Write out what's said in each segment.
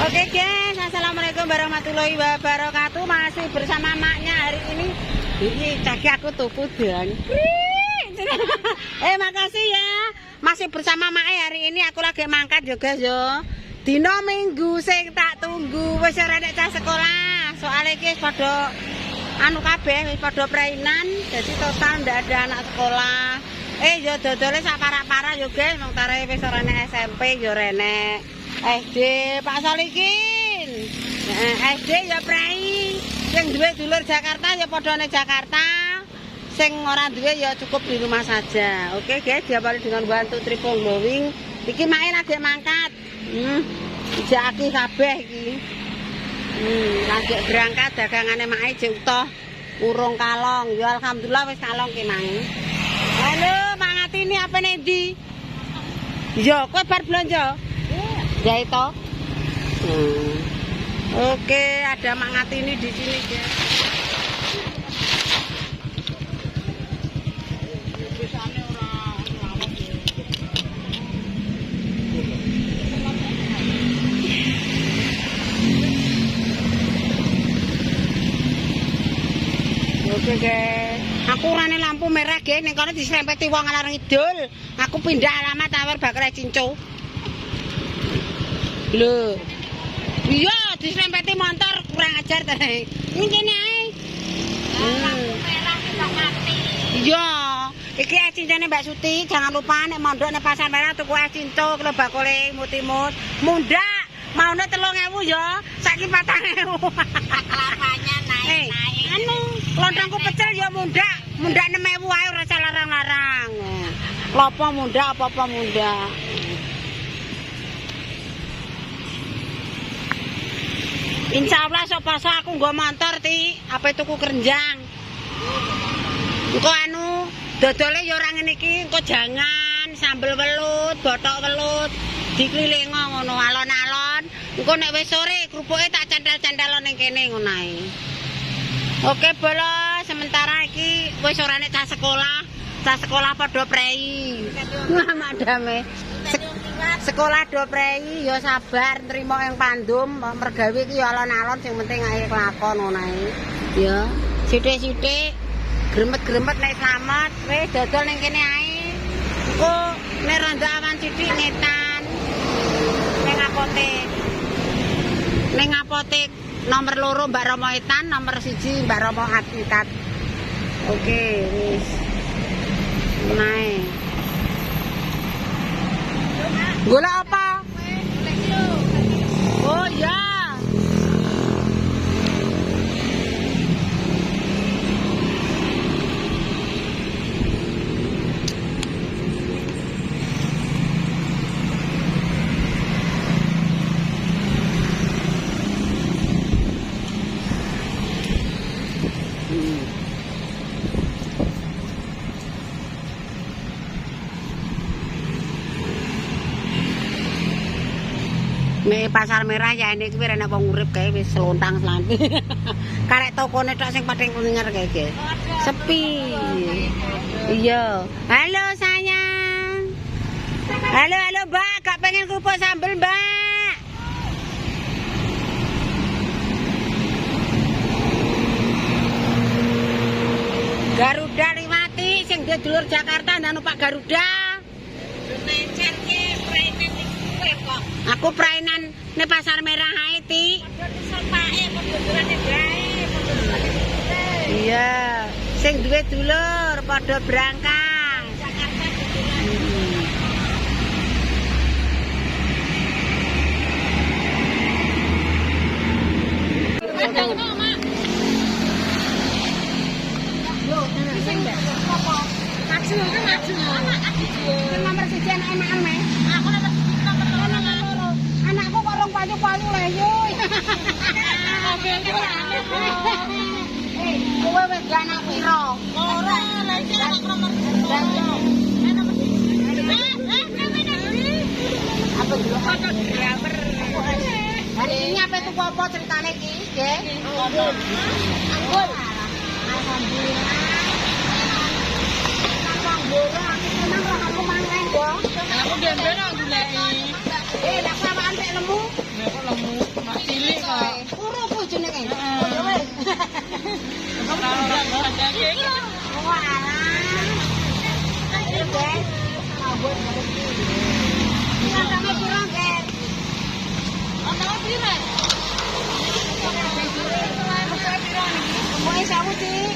Oke guys, assalamualaikum warahmatullahi wabarakatuh. Masih bersama maknya hari ini. Ini kaki aku tuku dan. Makasih ya. Masih bersama mak hari ini. Aku lagi mangkat yo guys yo. Dino minggu sing tak tunggu wis ora nek cah sekolah. Soale iki padha anu kabeh wis padha prainan. Jadi total ndak ada anak sekolah. Yo dodole sak parah-parah yo guys, wong tare wis ora nek SMP yo renek. SD Pak Solikin. SD ya prei. Sing duwe dulur Jakarta ya padha nek Jakarta. Sing ora duwe ya cukup di rumah saja. Oke guys, diawali dengan bantu triple blowing. Iki mae lagi mangkat. Dijaki kabeh iki. Lagi berangkat dagangane mae jek utuh urung kalong. Ya alhamdulillah wis kalong ki mang. Halo, Mang Atini apa nendi? Yo, kowe bar belanja? Ya itu. Oke, ada Mang Atini di sini guys. Oke guys, aku rane lampu merah guys, ning kono diserempeti wong ngalor ngidul. Aku pindah alamat awar bakal cincu. Lho. Iya, diserempeti motor kurang ajar ta. Ini kene ae. Lampu merah sudah mati. Iya, iki es cincane Mbak Suti, jangan lupa nek mondok nek Pasar Merah tuku es cincu karo bakule mutimut. Mundak, maune 3.000 ya, saiki 4.000. Kelapanya naik. Anu, lontongku pecel ya mundak 6.000 ae ora larang-larang. Klopo mundak apa-apa mundak. Insya Allah sok poso aku nggo motor ti, apa tuku kerenjang. Engko anu dodole ya ora ngene iki, engko jangan sambel welut, bothok welut, diklilingo ngono alon-alon. Engko nek wis sore krupuke tak cendal-cendal ning kene ngono ae. Oke bolos, sementara iki wis ora nek cah sekolah padha prei. Madame. Sekolah do prei ya sabar nrimo yang pandum mergawe iki ya alon-alon sing penting ae kelakon ngono ae. Ya, sithik-sithik gremet-gremet nek slamet wis dodol ning kene ae. Engko nek rondo awan sithik ngetan. Ning apotek nomor 2 Mbak Romo Etan, nomor 1 Mbak Romo Hakikat. Oke, wis. Nae. Golek apa? Oh ya. Nek Pasar Merah ya ini kuwi ana wong urip kae wis slontang-slanting. Karek tokone tok sing pating kuningar kae, guys. Sepi. Iya. Halo sayang. Halo, Mbak, gak pengen kerupuk sambel, Mbak. Garuda Liwati sing duwe dulur Jakarta ndak numpak Garuda. Necer ki prainan iki kok. Aku prainan ning Pasar Merah ae, Ti. Iya, sing duwe dulur padha berangkat. Jakarta nomor 1 anak-anak. Aku nomor 2. Anakku kok rong payu-payu le yo. Kowe wis anak piro? Ora, lha iki anak nomor 2. Apa dulu? Fotografer. Hari ini apa tuku apa ceritane iki, nggih? Anggur. Alhamdulillah. Aku mangan dong. Aku gembel nang goleki. Lah sawaan tek lemu. Ya kok lemu. Lontong piro? Semuanya sewu, Cik.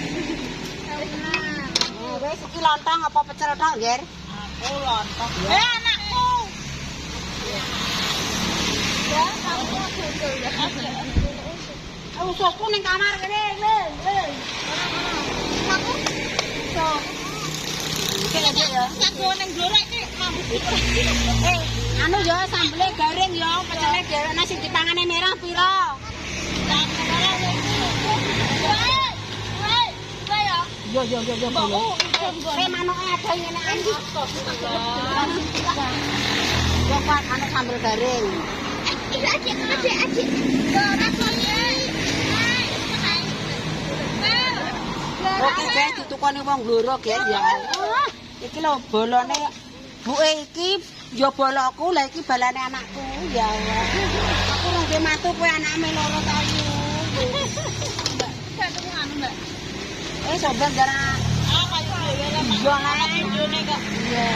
Wis iki lontong apa pecel tok, Ger? Aku lontong. Anakku. Ya, kamu dodol ya. Ususku ning kamar kene, le. Aku so. Iki aja ya. Aku ning glorek iki mabuk. Anu ya sambele garing ya, pecele dhewe nasi dipangane merah piro? Yo. Manuke ada ngene iki. Yo kuat anu sambel garing. Adik. Yo rasane. Oke, guys, ditukoni wong gloro, guys ya. Iki lho bolone buke iki ya bolokku, lah iki balane anakku. Ya Allah. Aku rung duwe mantu kowe anakme loro ta yo. Mbak, anu, Mbak. Sobat gara Kayu dhewe lah, Mak. Iya, lah. Videone kok. iya.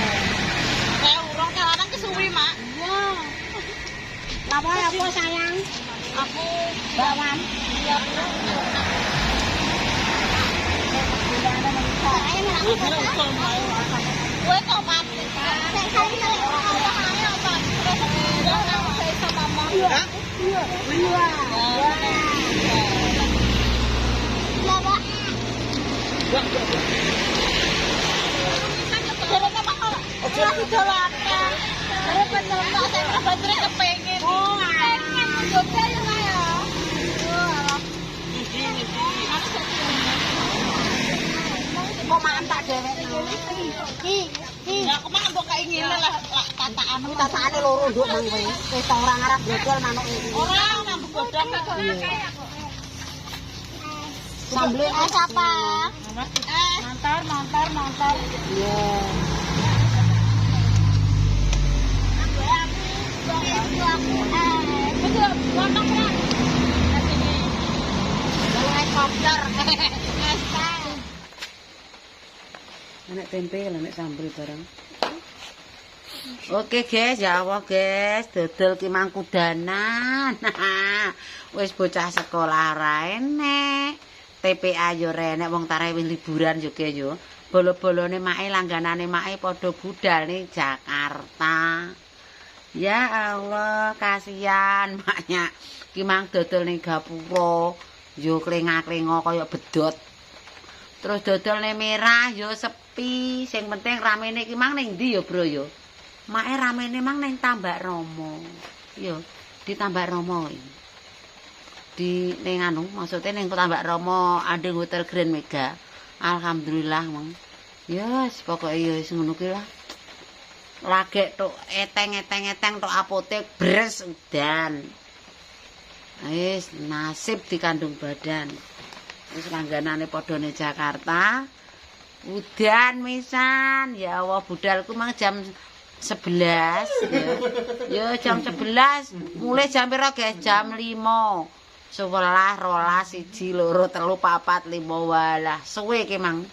Kayak urung kawanan kesuwi, Mak. Iya. Napa apa sayang? Aku Bawan. ya Gue tomat. Kok mantak dhewe. Ya aku mah mbok kayak ngene lah tataan. Tataane loro nduk mang kowe. Wis ora ngarep brodol manuk iki. Ora nambah godhong Sambel siapa? Montor. Iya. Betul, potong ya. Helikopter. Anak tempe lah nek sambel bareng. Oke guys, ya Allah guys, dodol ki mangkudanan. Wis bocah sekolah ra enek. TPA yo renek wong tarehe liburan yo guys yo. Bolo-bolone make langganane make padha budal ning Jakarta. Ya Allah, kasihan maknya ki mang dodol ning gapura yo klengak-klengok kaya bedot. Terus dodolne merah yo sepi, sing penting ramene ki mang ning ndi yo, Bro yo. Make ramene mang ning Tambak Rama. Yo, di Tambak Rama iki. Di ning anu, maksudnya ning Tambak Rama Andeng Hotel Grand Mega. Alhamdulillah, Mang. Yes, pokoke ya wis ngono ki lah. Lagek tok eteng tok apotek bres udan. Wis nasib dikandung badan. Wis langganane padha ning Jakarta. Udan misan. Ya Allah, budalku mang jam 11 ya. Ya jam 11. Mulai jam pira, guys? Jam 5. 11, 12, 1, 2, 3, 4, 5 walah. Suwe ki mang.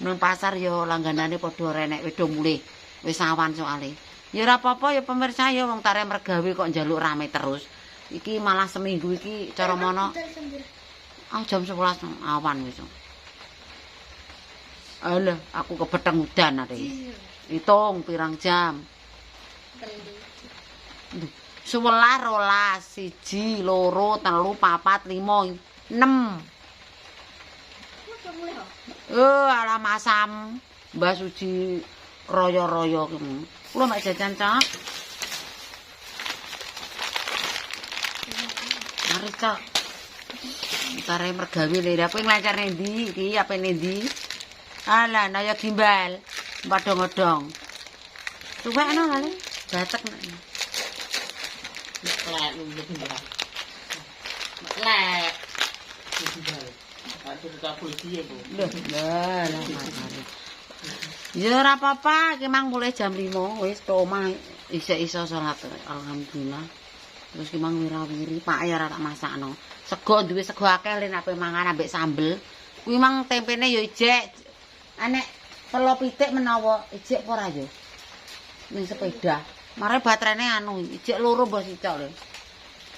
Nang pasar ya langganane padha renek wedho mulih. Wis awan soalé. Ya ora apa-apa ya pemirsa ya wong tare mergawe kok njaluk rame terus. Iki malah seminggu iki cara mono. Jam 11 awan wis. Alah, aku kebetheng udan are. Hitung pirang jam. 11, 12, 1, 2, 3, 4, 5, 6. Alah masam. Mbah Suci royo-royo ki. Kula mek jajan cok. Mari cok. Tare mergawe lha kowe nglancar ndi iki apene ndi? Alah naya gimbal. Padha-ngodong. Suwekno lho. Batek nek. Lek lho gimbal. Lek. Gimbal. Aku tak polisi ya, Bu. Lah, ya ora apa-apa, iki mang mulai jam 5 wis to omah iso salat. Alhamdulillah. Terus ki mang wirawiri, Pak ya ora tak masakno. Sego duwe sego akeh len ape mangan ambek sambel. Kuwi mang tempene ya ijek. Anek telo pitik menawa ijek apa ora ya? Ning sepeda. Mare baterene anu ijek loro mbok sicok lho.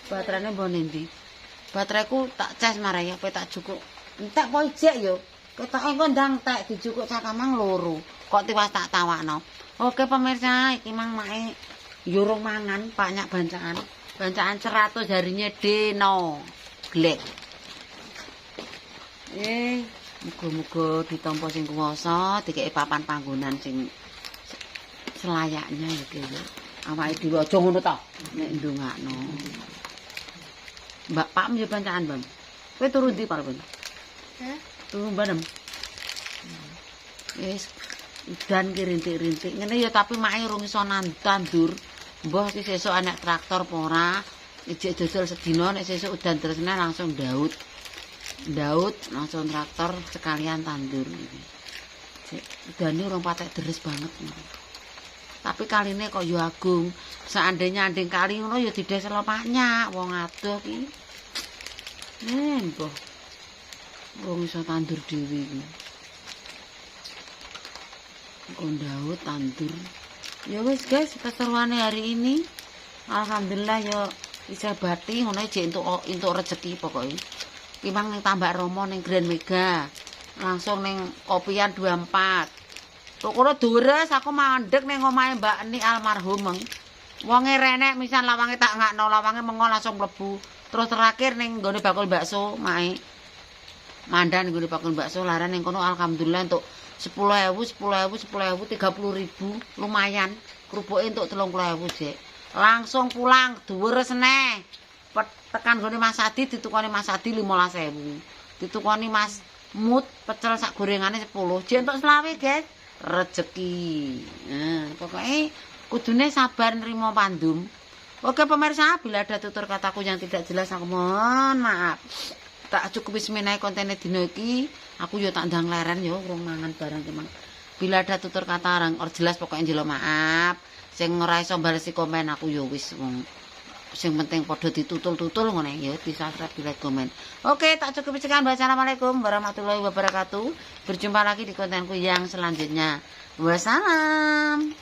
Baterainya mbok ndi? Bateraiku tak cas marah ya, kowe tak cukup. Entek po ijek yo. Ketoke engko ndang tek dijukuk cakamang loro. Kok tiwas tak tawakno. Oke pemirsa, iki mang mae yurung mangan banyak bancaan. Bancaan 100 harinya deno. Glek. Muga-muga ditampa sing kuwasa, dikeki papan panggonan sing selayaknya ya ki yo. Awake dhewe aja ngono to, nek ndongakno. Mbak Pak yo bancaan, Bang. Kowe turu ndi, Pak? Hah? Turu bareng. Wis udan ki rintik-rintik ngene ya tapi mae urung iso tandur. Mbah iki sesuk anak traktor apa ora? Ijek dodol sedina nek sesuk udan terus langsung daud. Daud langsung traktor sekalian tandur iki. Udane urung patek deres banget. Tapi kaline kok yo agung. Seandainya anding kali ngono ya didesel banyak wong adoh ki. Mbah. Urung iso tandur dhewe iki. Daud tandur. Ya wis guys, keseruane hari ini alhamdulillah ya isabati ngono jek entuk rezeki pokoke. Ki mang ning Tambak Rama ning Grand Mega. Langsung ning Kopian 24. Pokoke dures aku mandek ning omahe Mbak Ni almarhum. Wonge renek misal lawange tak ngakno lawange mengo langsung mlebu. Terus terakhir ning nggone bakul bakso mae. Mandan nggone bakul bakso laran ning kono alhamdulillah entuk 10.000, 30.000, lumayan. Kerupuke entuk 30.000, Jek. Langsung pulang dhuwur seneh. Tekan gone Mas Adi ditukoni Mas Adi 15.000. Ditukoni Mas Mut pecel sak gorengane 10. Jek entuk 20, guys. Rezeki. Nah, pokoknya kudune sabar nerima pandum. Oke pemirsa, bila ada tutur kataku yang tidak jelas aku mohon maaf. Tak cukup semenae kontene dina iki, aku yo tak ndang leren yo urung mangan barang memang. Bila ada tutur kata orang jelas pokoknya njelo maaf. Sing ora iso balesi komen aku yo wis wong. Sing penting padha ditutul-tutul ngene ya di subscribe di like komen. Oke, tak cukup sekian. Wassalamualaikum warahmatullahi wabarakatuh. Berjumpa lagi di kontenku yang selanjutnya. Wassalam.